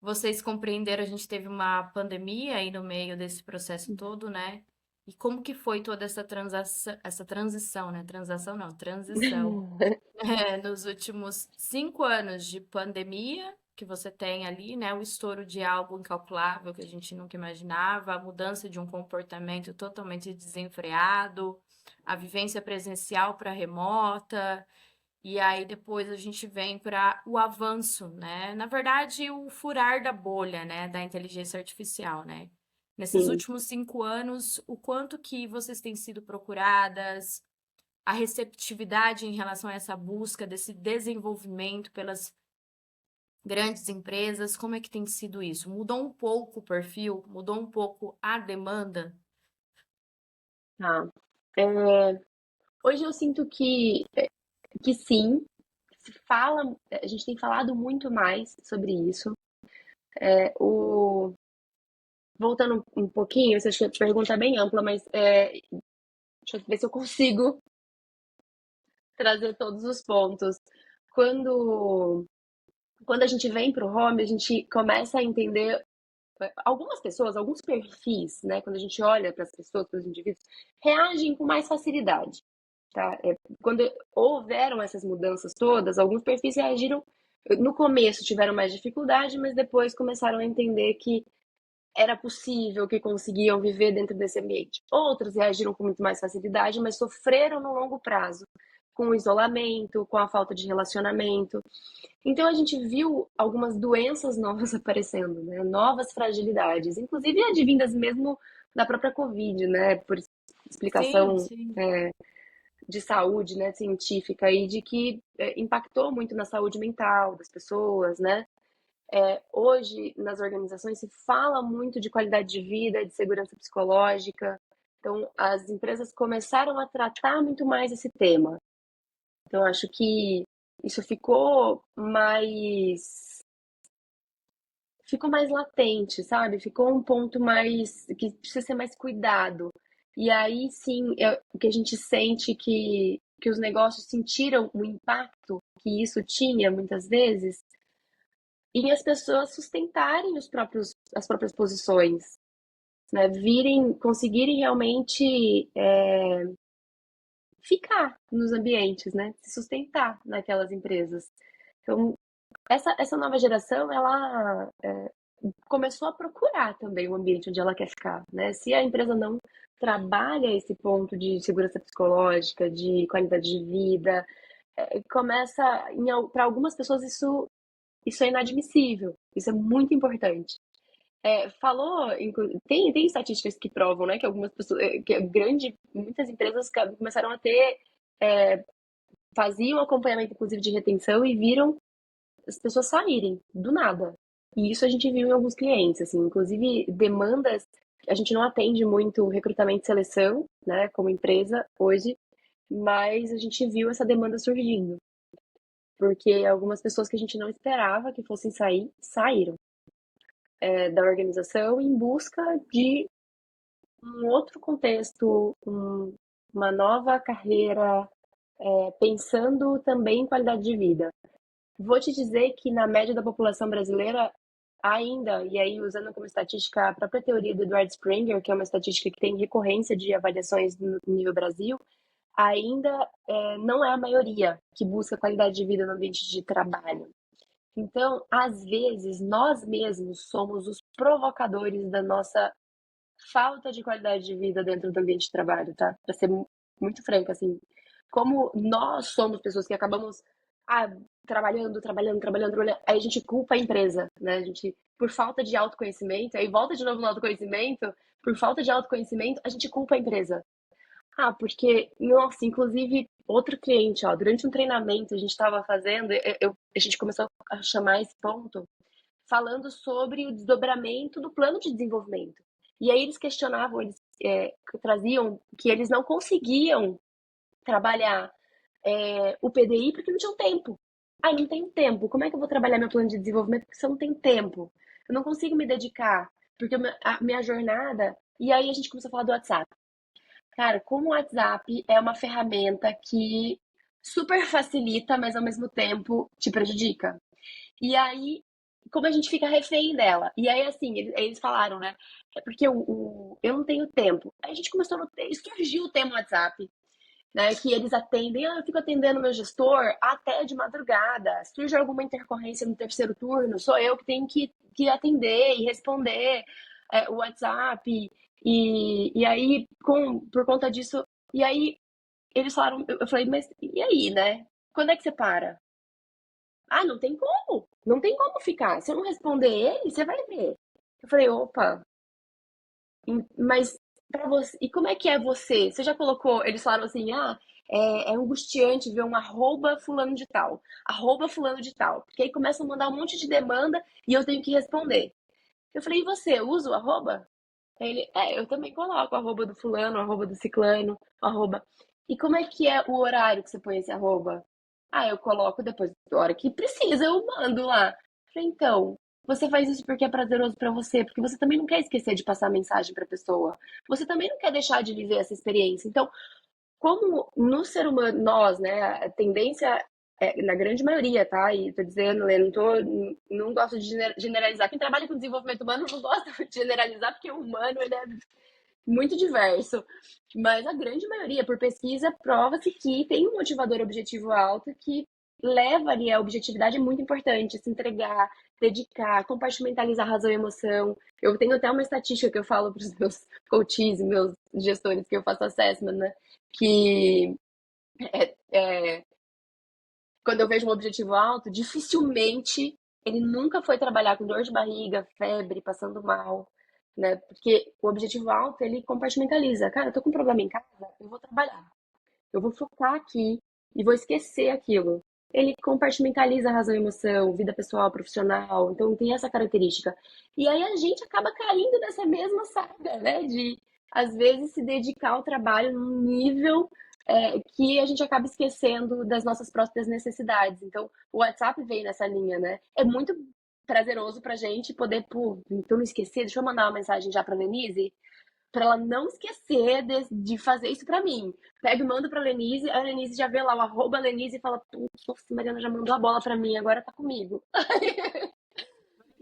Vocês compreenderam, a gente teve uma pandemia aí no meio desse processo todo, né? E como que foi toda essa transição, né? Transação não, transição. Nos últimos 5 anos de pandemia, que você tem ali, né? O estouro de algo incalculável que a gente nunca imaginava, a mudança de um comportamento totalmente desenfreado, a vivência presencial para remota, e aí depois a gente vem para o avanço, né? Na verdade, o furar da bolha, né? Da inteligência artificial, né? Nesses Sim. últimos 5 anos, o quanto que vocês têm sido procuradas, a receptividade em relação a essa busca desse desenvolvimento pelas grandes empresas, como é que tem sido isso? Mudou um pouco o perfil? Mudou um pouco a demanda? Tá. É, hoje eu sinto que sim, se fala, a gente tem falado muito mais sobre isso. O, voltando um pouquinho, essa acho que a pergunta é bem ampla, mas deixa eu ver se eu consigo trazer todos os pontos. Quando, quando a gente vem para o home, a gente começa a entender algumas pessoas, alguns perfis, né? Quando a gente olha para as pessoas, para os indivíduos, reagem com mais facilidade, tá? Quando houveram essas mudanças todas, alguns perfis reagiram. No começo tiveram mais dificuldade, mas depois começaram a entender que era possível, que conseguiam viver dentro desse ambiente. Outros reagiram com muito mais facilidade, mas sofreram no longo prazo, com o isolamento, com a falta de relacionamento. Então a gente viu algumas doenças novas aparecendo, né? Novas fragilidades, inclusive advindas mesmo da própria Covid, né? Por Sim, explicação sim. de saúde, né, científica e de que impactou muito na saúde mental das pessoas, né? Hoje, nas organizações, se fala muito de qualidade de vida, de segurança psicológica. Então, as empresas começaram a tratar muito mais esse tema. Então, acho que isso ficou mais latente, sabe? Ficou um ponto mais que precisa ser mais cuidado. E aí sim, o que a gente sente que os negócios sentiram o impacto que isso tinha muitas vezes em as pessoas sustentarem as próprias posições, né? Conseguirem realmente ficar nos ambientes, né? Se sustentar naquelas empresas. Então, essa nova geração, ela começou a procurar também o ambiente onde ela quer ficar, né? Se a empresa não trabalha esse ponto de segurança psicológica, de qualidade de vida, começa, para algumas pessoas isso é inadmissível, isso é muito importante. Tem estatísticas que provam, né, que algumas pessoas, muitas empresas começaram a ter, faziam acompanhamento, inclusive, de retenção e viram as pessoas saírem do nada. E isso a gente viu em alguns clientes, assim, inclusive demandas. A gente não atende muito recrutamento e seleção, né, como empresa hoje, mas a gente viu essa demanda surgindo, porque algumas pessoas que a gente não esperava que fossem sair, saíram da organização em busca de um outro contexto, uma nova carreira, pensando também em qualidade de vida. Vou te dizer que na média da população brasileira, ainda, e aí usando como estatística a própria teoria do Edward Springer, que é uma estatística que tem recorrência de avaliações no nível Brasil, ainda não é a maioria que busca qualidade de vida no ambiente de trabalho. Então, às vezes, nós mesmos somos os provocadores da nossa falta de qualidade de vida dentro do ambiente de trabalho, tá? Para ser muito franca, assim, como nós somos pessoas que acabamos trabalhando, aí a gente culpa a empresa, né? A gente, por falta de autoconhecimento, aí volta de novo no autoconhecimento, por falta de autoconhecimento, a gente culpa a empresa. Porque, nossa, inclusive, outro cliente, ó, durante um treinamento a gente estava fazendo, a gente começou a chamar esse ponto, falando sobre o desdobramento do plano de desenvolvimento. E aí eles questionavam, eles traziam que eles não conseguiam trabalhar o PDI porque não tinham tempo. Não tenho tempo. Como é que eu vou trabalhar meu plano de desenvolvimento porque eu não tenho tempo? Eu não consigo me dedicar, porque a minha jornada... E aí a gente começou a falar do WhatsApp. Cara, como o WhatsApp é uma ferramenta que super facilita, mas ao mesmo tempo te prejudica. E aí como a gente fica refém dela. E aí, assim, eles falaram, né? É porque eu não tenho tempo. Aí a gente começou no. Surgiu o tema WhatsApp, né? Que eles atendem. Eu fico atendendo meu gestor até de madrugada. Surge alguma intercorrência no terceiro turno, sou eu que tenho que atender e responder o WhatsApp. E aí, por conta disso. E aí, eles falaram. Eu falei, mas e aí, né? Quando é que você para? Ah, não tem como. Não tem como ficar. Se eu não responder ele, você vai ver. Eu falei, opa, mas pra você. E como é que é você? Você já colocou. Eles falaram assim, é angustiante ver um arroba fulano de tal. Arroba fulano de tal. Porque aí começam a mandar um monte de demanda e eu tenho que responder. Eu falei, e você, usa o arroba? Aí ele, eu também coloco o arroba do fulano, o arroba do ciclano, o arroba. E como é que é o horário que você põe esse arroba? Ah, eu coloco depois da hora que precisa, eu mando lá. Falei, então, você faz isso porque é prazeroso pra você, porque você também não quer esquecer de passar mensagem pra pessoa. Você também não quer deixar de viver essa experiência. Então, como no ser humano, nós, né, a tendência na grande maioria, tá? E tô dizendo, eu não gosto de generalizar. Quem trabalha com desenvolvimento humano não gosta de generalizar, porque o humano, ele é muito diverso. Mas a grande maioria, por pesquisa, prova-se que tem um motivador objetivo alto que leva ali a objetividade é muito importante, se entregar, dedicar, compartimentalizar razão e emoção. Eu tenho até uma estatística que eu falo para os meus coaches, meus gestores que eu faço assessment, né? Que é, é, quando eu vejo um objetivo alto, dificilmente ele nunca foi trabalhar com dor de barriga, febre, passando mal, né? Porque o objetivo alto, ele compartimentaliza. Cara, eu tô com um problema em casa, eu vou trabalhar. Eu vou focar aqui e vou esquecer aquilo. Ele compartimentaliza a razão e emoção, vida pessoal, profissional, então tem essa característica. E aí a gente acaba caindo nessa mesma saga, né? De, às vezes, se dedicar ao trabalho num nível que a gente acaba esquecendo das nossas próprias necessidades. Então, o WhatsApp veio nessa linha, né? É muito prazeroso pra gente poder, pô, então não esquecer, deixa eu mandar uma mensagem já pra Denise, para ela não esquecer de fazer isso para mim. Pega e manda pra Lenise, a Lenise já vê lá o arroba Lenise e fala, putz, nossa, a Mariana já mandou a bola para mim, agora tá comigo.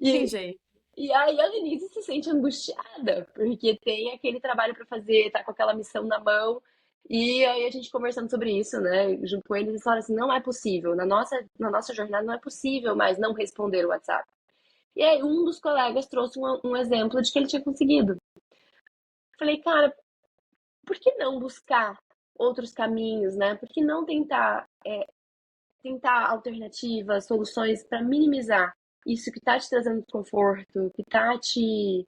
Tem E, jeito. e aí a Lenise se sente angustiada, porque tem aquele trabalho para fazer, tá com aquela missão na mão. E aí a gente conversando sobre isso, né, junto com eles, eles falaram assim, não é possível, na nossa jornada não é possível mais não responder o WhatsApp. E aí um dos colegas trouxe um exemplo de que ele tinha conseguido. Falei, cara, por que não buscar outros caminhos, né? Por que não tentar alternativas, soluções para minimizar isso que está te trazendo desconforto, que está te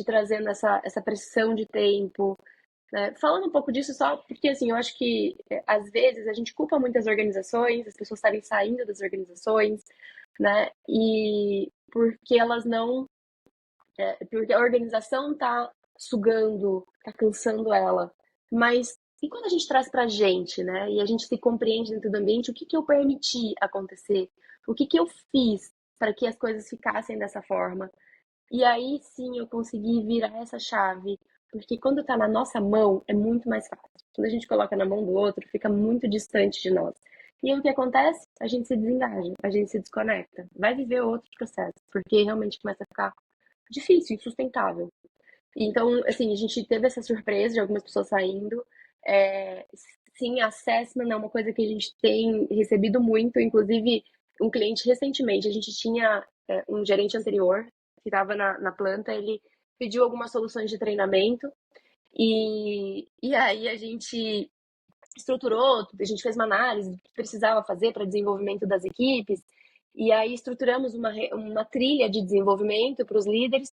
trazendo essa pressão de tempo, né? Falando um pouco disso só porque, assim, eu acho que às vezes a gente culpa muitas organizações, as pessoas estarem saindo das organizações, né? E porque elas não porque a organização tá sugando, tá cansando ela. Mas e quando a gente traz pra gente, né? E a gente se compreende dentro do ambiente, o que que eu permiti acontecer? O que que eu fiz para que as coisas ficassem dessa forma? E aí sim eu consegui virar essa chave. Porque quando tá na nossa mão, é muito mais fácil. Quando a gente coloca na mão do outro, fica muito distante de nós. E aí o que acontece? A gente se desengaja, a gente se desconecta. Vai viver outro processo, porque realmente começa a ficar difícil, insustentável. Então, assim, a gente teve essa surpresa de algumas pessoas saindo. É, sim, assessment é uma coisa que a gente tem recebido muito. Inclusive, um cliente recentemente, a gente tinha um gerente anterior que estava na planta, ele pediu algumas soluções de treinamento e aí a gente estruturou, a gente fez uma análise do que precisava fazer para desenvolvimento das equipes e aí estruturamos uma trilha de desenvolvimento para os líderes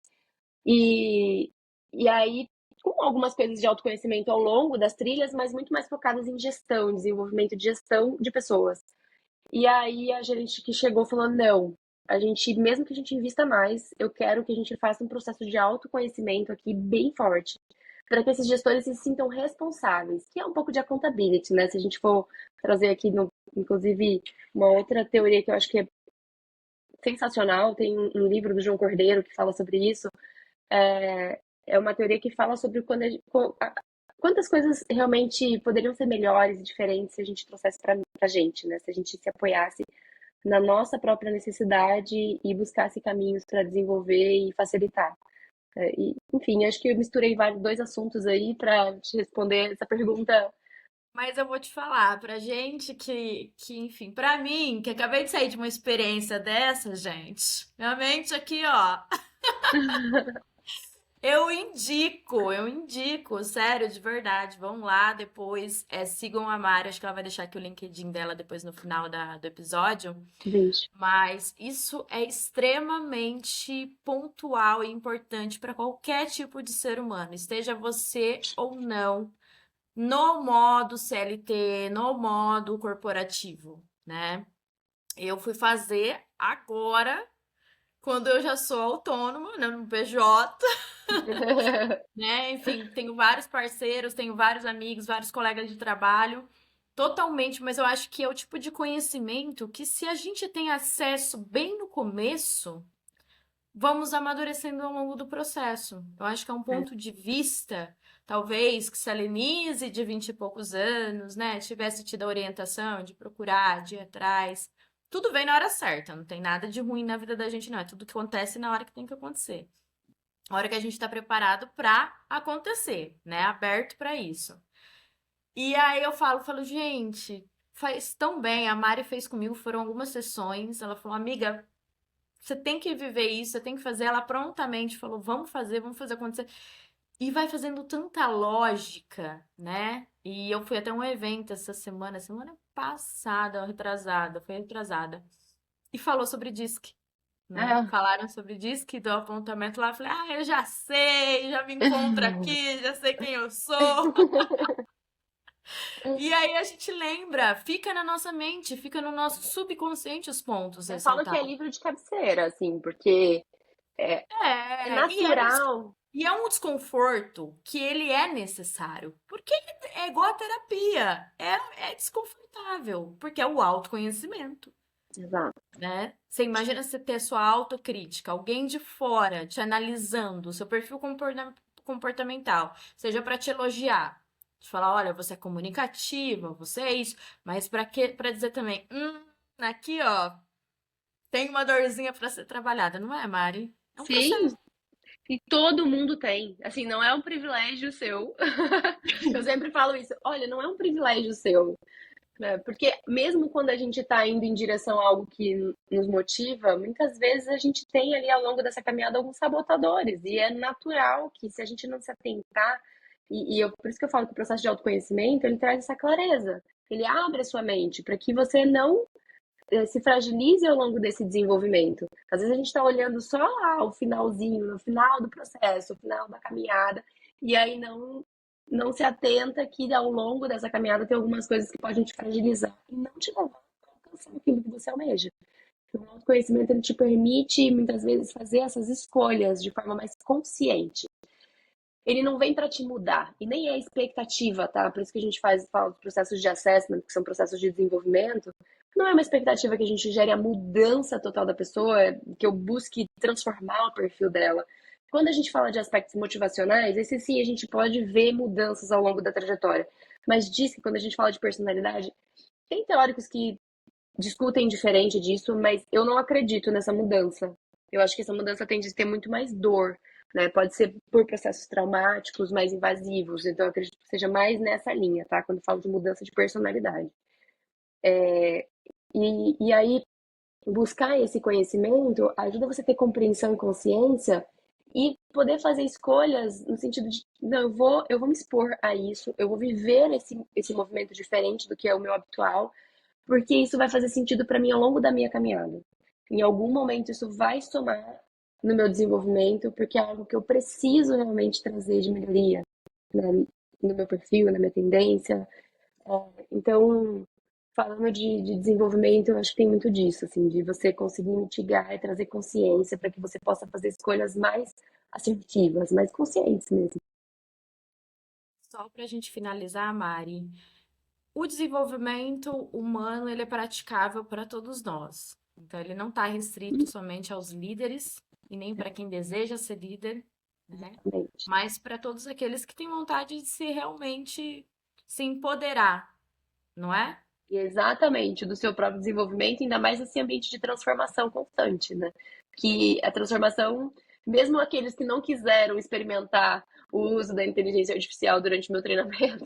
e, e aí, com algumas coisas de autoconhecimento ao longo das trilhas, mas muito mais focadas em gestão, desenvolvimento de gestão de pessoas. E aí a gerente que chegou falou: não, a gente, mesmo que a gente invista mais, eu quero que a gente faça um processo de autoconhecimento aqui bem forte, para que esses gestores se sintam responsáveis, que é um pouco de accountability, né? Se a gente for trazer aqui, inclusive, uma outra teoria que eu acho que é sensacional, tem um livro do João Cordeiro que fala sobre isso, é uma teoria que fala sobre quantas coisas realmente poderiam ser melhores e diferentes se a gente trouxesse para a gente, né? Se a gente se apoiasse na nossa própria necessidade e buscasse caminhos para desenvolver e facilitar. Enfim, acho que eu misturei dois assuntos aí para te responder essa pergunta. Mas eu vou te falar, pra gente enfim, pra mim, que acabei de sair de uma experiência dessa, gente, minha mente aqui, ó, eu indico, sério, de verdade, vão lá depois, sigam a Mari, acho que ela vai deixar aqui o LinkedIn dela depois no final do episódio, Beijo. mas isso é extremamente pontual e importante para qualquer tipo de ser humano, esteja você ou não no modo CLT, no modo corporativo, né? Eu fui fazer agora, quando eu já sou autônoma, né, no PJ, né? Enfim, tenho vários parceiros, tenho vários amigos, vários colegas de trabalho, totalmente, mas eu acho que é o tipo de conhecimento que se a gente tem acesso bem no começo, vamos amadurecendo ao longo do processo. Eu acho que é um ponto de vista, talvez, que se a Lenise de 20 e poucos anos, né, tivesse tido a orientação de procurar, de ir atrás. Tudo vem na hora certa, não tem nada de ruim na vida da gente, não. É tudo que acontece na hora que tem que acontecer. A hora que a gente está preparado para acontecer, né? Aberto para isso. E aí eu falo, gente, faz tão bem. A Mari fez comigo, foram algumas sessões. Ela falou, amiga, você tem que viver isso, você tem que fazer. Ela prontamente falou, vamos fazer acontecer. E vai fazendo tanta lógica, né? E eu fui até um evento essa semana passada, foi retrasada. E falou sobre DISC, né? Ah, Falaram sobre DISC do apontamento lá. Eu falei, eu já sei, já me encontro aqui, já sei quem eu sou. E aí a gente lembra, fica na nossa mente, fica no nosso subconsciente os pontos eu falo que é ressaltados. livro de cabeceira, assim, porque é É, natural. e é um desconforto que ele é necessário, porque é igual a terapia, é desconfortável, porque é o autoconhecimento, Exato. né? Você imagina você ter sua autocrítica, alguém de fora te analisando, o seu perfil comportamental, seja para te elogiar, te falar, olha, você é comunicativa, você é isso, mas para dizer também, aqui, ó, tem uma dorzinha para ser trabalhada, não é, Mari? É um Sim, processo. e todo mundo tem. Assim, não é um privilégio seu. Eu sempre falo isso. Olha, não é um privilégio seu, né? Porque mesmo quando a gente está indo em direção a algo que nos motiva, muitas vezes a gente tem ali ao longo dessa caminhada alguns sabotadores. E é natural que se a gente não se atentar, por isso que eu falo que o processo de autoconhecimento, ele traz essa clareza. Ele abre a sua mente para que você não se fragilize ao longo desse desenvolvimento. Às vezes a gente está olhando só lá o finalzinho, no final do processo, o final da caminhada, e aí não se atenta que ao longo dessa caminhada tem algumas coisas que podem te fragilizar e não te levar a alcançar aquilo que você almeja. Então, o autoconhecimento ele te permite muitas vezes fazer essas escolhas de forma mais consciente. Ele não vem para te mudar e nem é expectativa, tá? Por isso que a gente fala dos processos de assessment, que são processos de desenvolvimento. Não é uma expectativa que a gente gere a mudança total da pessoa, que eu busque transformar o perfil dela. Quando a gente fala de aspectos motivacionais, esse sim a gente pode ver mudanças ao longo da trajetória. Mas diz que quando a gente fala de personalidade, tem teóricos que discutem diferente disso, mas eu não acredito nessa mudança. Eu acho que essa mudança tende a ter muito mais dor, né? Pode ser por processos traumáticos mais invasivos. Então, eu acredito que seja mais nessa linha, tá? Quando falo de mudança de personalidade. E aí, buscar esse conhecimento ajuda você a ter compreensão e consciência e poder fazer escolhas no sentido de, não, eu vou me expor a isso, eu vou viver esse movimento diferente do que é o meu habitual, porque isso vai fazer sentido para mim ao longo da minha caminhada. Em algum momento isso vai somar no meu desenvolvimento, porque é algo que eu preciso realmente trazer de melhoria, né? No meu perfil, na minha tendência. Então, falando de desenvolvimento, eu acho que tem muito disso, assim, de você conseguir mitigar e trazer consciência para que você possa fazer escolhas mais assertivas, mais conscientes mesmo. Só para a gente finalizar, Mari, o desenvolvimento humano ele é praticável para todos nós. Então, ele não está restrito somente aos líderes e nem para quem deseja ser líder, né? Exatamente. Mas para todos aqueles que têm vontade de se realmente se empoderar, não é? Exatamente, do seu próprio desenvolvimento, ainda mais nesse ambiente de transformação constante, né? Que a transformação, mesmo aqueles que não quiseram experimentar o uso da inteligência artificial durante o meu treinamento,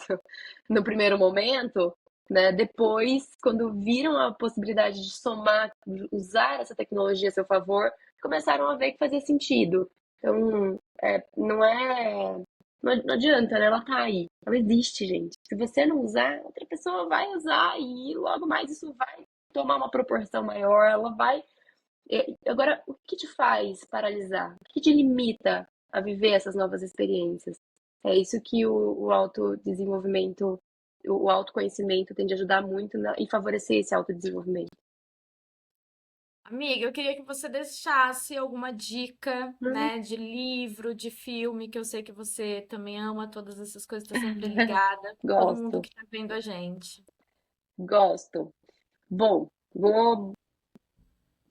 no primeiro momento, né? Depois, quando viram a possibilidade de somar, usar essa tecnologia a seu favor, começaram a ver que fazia sentido. Então, não adianta, né? Ela tá aí. Ela existe, gente. Se você não usar, outra pessoa vai usar e logo mais isso vai tomar uma proporção maior. Ela vai. Agora, o que te faz paralisar? O que te limita a viver essas novas experiências? É isso que o autodesenvolvimento, o autoconhecimento tem de ajudar muito em favorecer esse autodesenvolvimento. Amiga, eu queria que você deixasse alguma dica, Hum. né, de livro, de filme, que eu sei que você também ama todas essas coisas, tá sempre ligada. Todo mundo Gosto, que tá vendo a gente. gosto. Bom, vou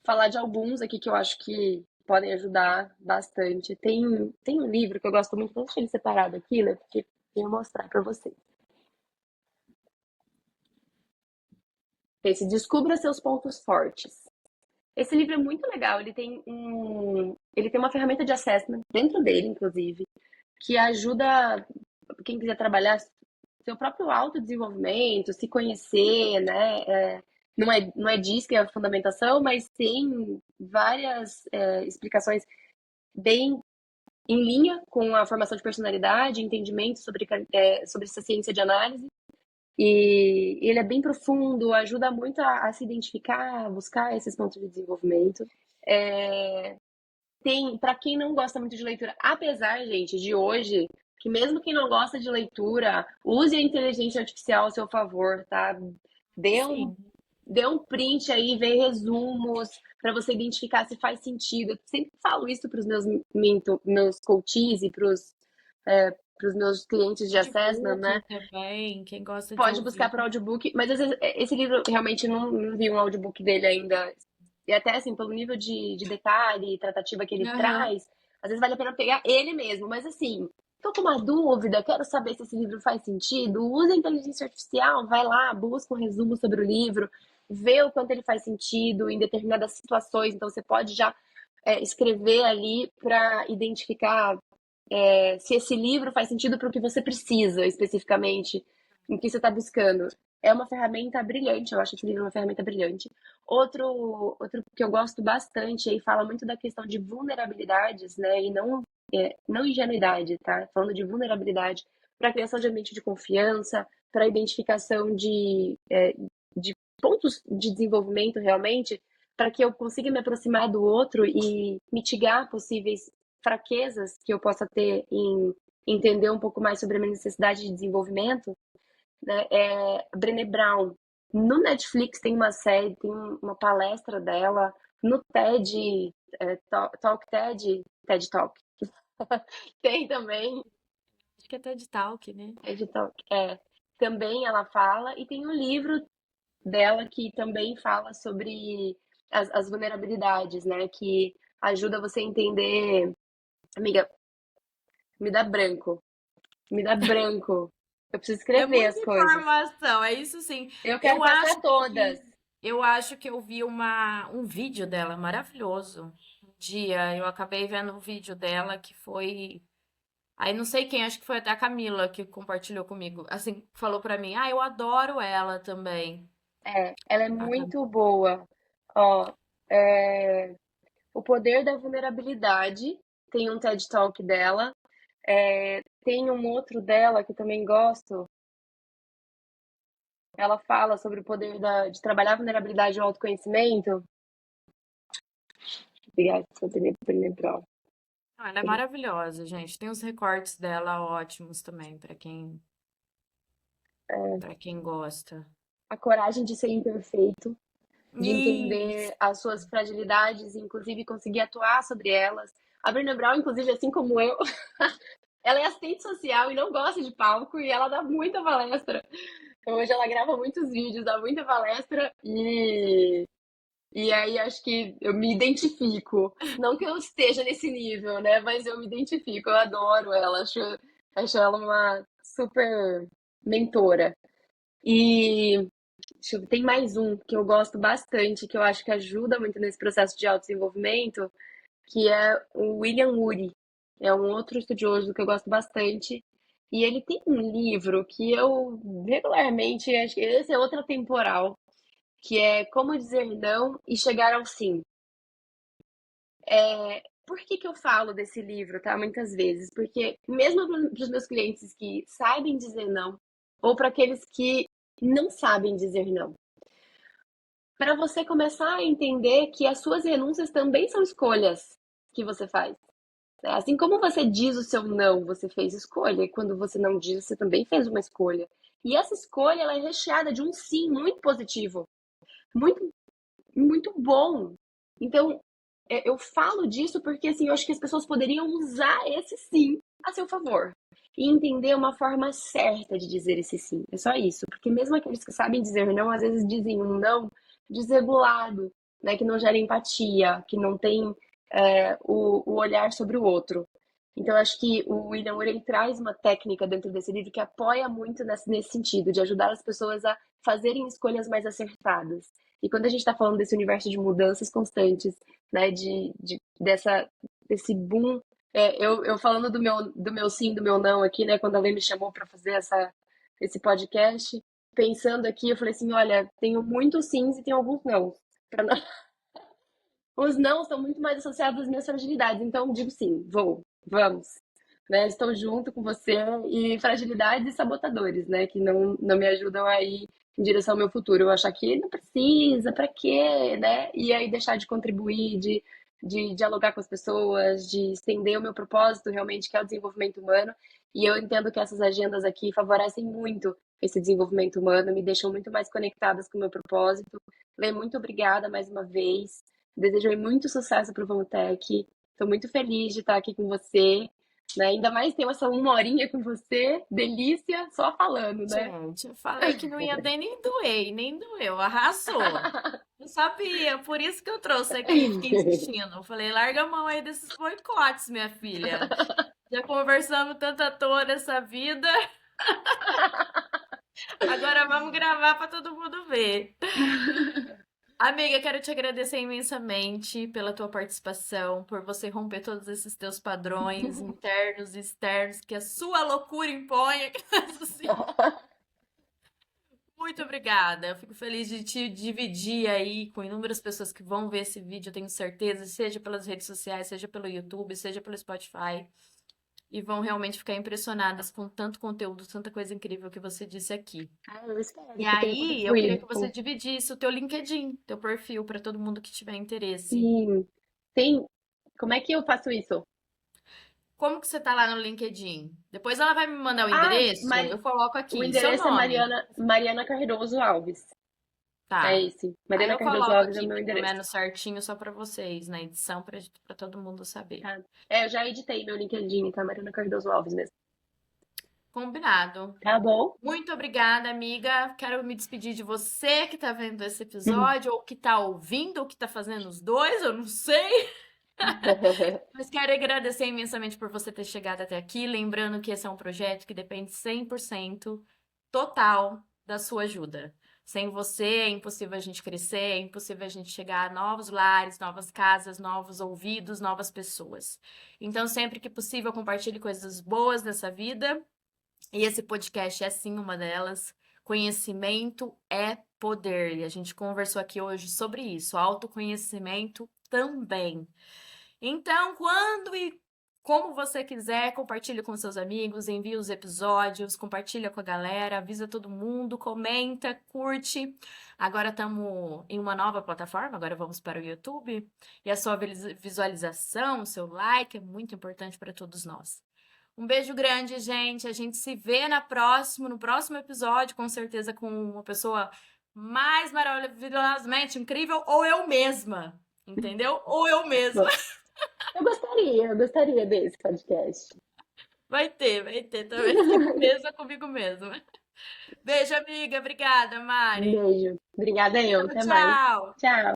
falar de alguns aqui que eu acho que podem ajudar bastante. Tem um livro que eu gosto muito, vou deixar ele separado aqui, né? Porque eu vou mostrar para vocês. Esse Descubra Seus Pontos Fortes. Esse livro é muito legal, ele tem uma ferramenta de assessment dentro dele, inclusive, que ajuda quem quiser trabalhar seu próprio autodesenvolvimento, se conhecer, né? Não é disso que é a fundamentação, mas tem várias explicações bem em linha com a formação de personalidade, entendimento sobre essa ciência de análise. E ele é bem profundo, ajuda muito a se identificar, a buscar esses pontos de desenvolvimento. É, Tem, para quem não gosta muito de leitura, apesar, gente, de hoje, que mesmo quem não gosta de leitura, use a inteligência artificial ao seu favor, tá? Dê um, Sim. dê um print aí, vê resumos, para você identificar se faz sentido. Eu sempre falo isso para os meus coaches e para os meus clientes de assessment, Audiobook né? também, quem gosta de Pode buscar ouvir. para audiobook, mas às vezes esse livro realmente não vi um audiobook dele ainda. E até assim, pelo nível de detalhe e tratativa que ele Aham. traz, às vezes vale a pena pegar ele mesmo. Mas assim, tô com uma dúvida, quero saber se esse livro faz sentido. Use a inteligência artificial, vai lá, busca um resumo sobre o livro, vê o quanto ele faz sentido em determinadas situações. Então você pode já escrever ali para identificar se esse livro faz sentido para o que você precisa especificamente, em que você está buscando. É uma ferramenta brilhante, eu acho esse livro uma ferramenta brilhante. Outro que eu gosto bastante e fala muito da questão de vulnerabilidades, né? E não ingenuidade, tá? Falando de vulnerabilidade para a criação de ambiente de confiança, para a identificação de pontos de desenvolvimento realmente, para que eu consiga me aproximar do outro e mitigar possíveis fraquezas que eu possa ter em entender um pouco mais sobre a minha necessidade de desenvolvimento, né? Brené Brown. No Netflix tem uma série, tem uma palestra dela, no TED, Talk TED, TED Talk. Tem também, Acho que é TED Talk, né? TED Talk, também ela fala, e tem um livro dela que também fala sobre as vulnerabilidades, né? Que ajuda você a entender. Amiga, me dá branco. Me dá branco. Eu preciso É escrever muita as coisas. informação, é isso sim. Eu quero Eu acho passar todas. que eu acho que eu vi um vídeo dela maravilhoso. Um dia eu acabei vendo um vídeo dela que foi. Aí não sei quem, acho que foi até a Camila que compartilhou comigo. Assim, falou pra mim: "Ah, eu adoro ela também". Ela é A Cam- muito boa. Ó, é, O Poder da Vulnerabilidade. Tem um TED Talk dela. Tem um outro dela que também gosto. Ela fala sobre o poder de trabalhar a vulnerabilidade e o autoconhecimento. Obrigada, sou Brené Brown. Ah, ela é maravilhosa, gente. Tem os recortes dela ótimos também para quem gosta. A coragem de ser imperfeito, de Isso. entender as suas fragilidades, inclusive conseguir atuar sobre elas. A Brené Brown, inclusive, assim como eu, ela é assistente social e não gosta de palco e ela dá muita palestra. Então, hoje ela grava muitos vídeos, dá muita palestra e aí acho que eu me identifico. Não que eu esteja nesse nível, né? Mas eu me identifico, eu adoro ela, acho ela uma super mentora. E Tem mais um que eu gosto bastante, que eu acho que ajuda muito nesse processo de autodesenvolvimento, que é o William Ury. É um outro estudioso que eu gosto bastante. E ele tem um livro que eu regularmente, acho que esse é outra temporal, que é Como Dizer Não e Chegar ao Sim. Por que que eu falo desse livro, tá? Muitas vezes. Porque mesmo para os meus clientes que sabem dizer não, ou para aqueles que não sabem dizer não, para você começar a entender que as suas renúncias também são escolhas que você faz. Né? Assim como você diz o seu não, você fez escolha, e quando você não diz, você também fez uma escolha. E essa escolha ela é recheada de um sim muito positivo, muito, muito bom. Então, eu falo disso porque assim, eu acho que as pessoas poderiam usar esse sim a seu favor. E entender uma forma certa de dizer esse sim. É só isso. Porque mesmo aqueles que sabem dizer não, às vezes dizem um não desregulado, né? Que não gera empatia, que não tem o olhar sobre o outro. Então, eu acho que o William Ury ele traz uma técnica dentro desse livro que apoia muito nesse sentido, de ajudar as pessoas a fazerem escolhas mais acertadas. E quando a gente está falando desse universo de mudanças constantes, né, desse boom, eu falando do meu sim, do meu não aqui, né, quando a Lê me chamou para fazer esse podcast, pensando aqui, eu falei assim, olha, tenho muitos sims e tenho alguns não. Os não estão muito mais associados às minhas fragilidades, então digo sim, vamos. Né? Estou junto com você e fragilidades e sabotadores, né? Que não me ajudam a ir em direção ao meu futuro. Eu achar que não precisa, pra quê, né? E aí deixar de contribuir, de dialogar com as pessoas, de estender o meu propósito realmente, que é o desenvolvimento humano. E eu entendo que essas agendas aqui favorecem muito esse desenvolvimento humano, me deixam muito mais conectadas com o meu propósito. Lê, muito obrigada mais uma vez. Desejo aí muito sucesso para o Vomtec. Estou muito feliz de estar aqui com você. Né? Ainda mais ter essa uma horinha com você, delícia, só falando, né? Gente, eu falei que não ia nem doer, e nem doeu, arrasou. Eu sabia, por isso que eu trouxe aqui e fiquei insistindo. Eu falei, larga a mão aí desses boicotes, minha filha. Já conversamos tanto à toa nessa vida, agora vamos gravar para todo mundo ver. Amiga, quero te agradecer imensamente pela tua participação, por você romper todos esses teus padrões internos e externos que a sua loucura impõe. Muito obrigada. Eu fico feliz de te dividir aí com inúmeras pessoas que vão ver esse vídeo, eu tenho certeza, seja pelas redes sociais, seja pelo YouTube, seja pelo Spotify, e vão realmente ficar impressionadas com tanto conteúdo, tanta coisa incrível que você disse aqui. Eu espero E que tenha aí, eu queria contribuído. que você dividisse o teu LinkedIn, teu perfil, para todo mundo que tiver interesse. Sim. Tem. Como é que eu faço isso? Como que você tá lá no LinkedIn? Depois ela vai me mandar o Ah, endereço, eu coloco o aqui, seu endereço é nome. Mariana Cardoso Alves. É Tá. esse. Aí Mariana eu Cardoso coloco Alves é o aqui meu pelo endereço. menos certinho só pra vocês, na edição, pra todo mundo saber. Tá? Eu já editei meu LinkedIn, tá? Mariana Cardoso Alves mesmo. Combinado. Tá bom? Muito obrigada, amiga. Quero me despedir de você que tá vendo esse episódio, ou que tá ouvindo, ou que tá fazendo os dois, eu não sei. Mas quero agradecer imensamente por você ter chegado até aqui. Lembrando que esse é um projeto que depende 100% total da sua ajuda. Sem você é impossível a gente crescer, é impossível a gente chegar a novos lares, novas casas, novos ouvidos, novas pessoas. Então, sempre que possível, compartilhe coisas boas dessa vida. E esse podcast é sim uma delas. Conhecimento é poder. E a gente conversou aqui hoje sobre isso. Autoconhecimento também. Então, quando e como você quiser, compartilhe com seus amigos, envie os episódios, compartilha com a galera, avisa todo mundo, comenta, curte. Agora estamos em uma nova plataforma, agora vamos para o YouTube. E a sua visualização, o seu like é muito importante para todos nós. Um beijo grande, gente. A gente se vê no próximo episódio, com certeza com uma pessoa mais maravilhosamente incrível, ou eu mesma, entendeu? Ou eu mesma. Eu gostaria desse podcast. Vai ter também. Mesma comigo mesma. Beijo, amiga. Obrigada, Um Mari. beijo. Obrigada eu. Tchau, Até mais. tchau. Tchau.